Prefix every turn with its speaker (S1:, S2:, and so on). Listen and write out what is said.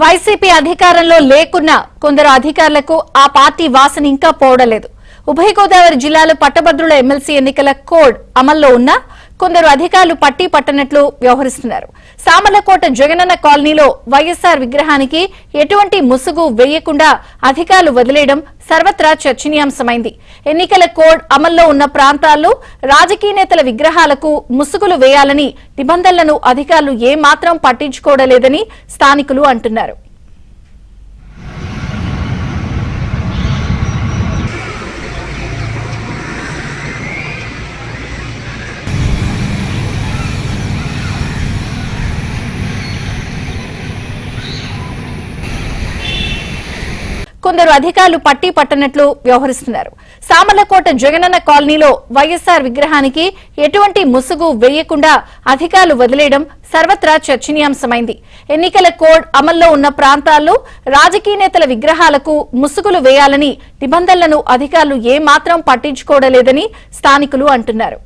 S1: YCP అధికారంలో లేకున్నా కొందరు అధికారులకు ఆ పార్టీ వాసన ఇంకా పోవడలేదు. ఉభయ గోదావరి జిల్లాలో పట్టభద్రుల ఎమ్మెల్సీ ఎన్నికల కోడ్ అమల్లో ఉన్నా కొందరు అధికారులు పట్టీ పట్టనట్లు వ్యవహరిస్తున్నారు. సామర్లకోట జగనన్న కాలనీలో వైఎస్ఆర్ విగ్రహానికి ఎటువంటి ముసుగు వేయకుండా అధికారులు వదిలేయడం సర్వత్రా చర్చనీయాంశమైంది. ఎన్నికల కోడ్ అమల్లో ఉన్న ప్రాంతాల్లో రాజకీయ నేతల విగ్రహాలకు ముసుగులు వేయాలని నిబంధనలను అధికారులు ఏమాత్రం పట్టించుకోవడలేదని స్థానికులు అంటున్నారు. కొందరు అధికారులు పట్టీ పట్టనట్లు వ్యవహరిస్తున్నారు. సామర్లకోట జగనన్న కాలనీలో వైఎస్ఆర్ విగ్రహానికి ఎటువంటి ముసుగు వేయకుండా అధికారులు వదిలేయడం సర్వత్రా చర్చనీయాంశమైంది. ఎన్నికల కోడ్ అమల్లో ఉన్న ప్రాంతాల్లో రాజకీయ నేతల విగ్రహాలకు ముసుగులు వేయాలని నిబంధనలను అధికారులు ఏమాత్రం పట్టించుకోవడలేదని స్థానికులు అంటున్నారు.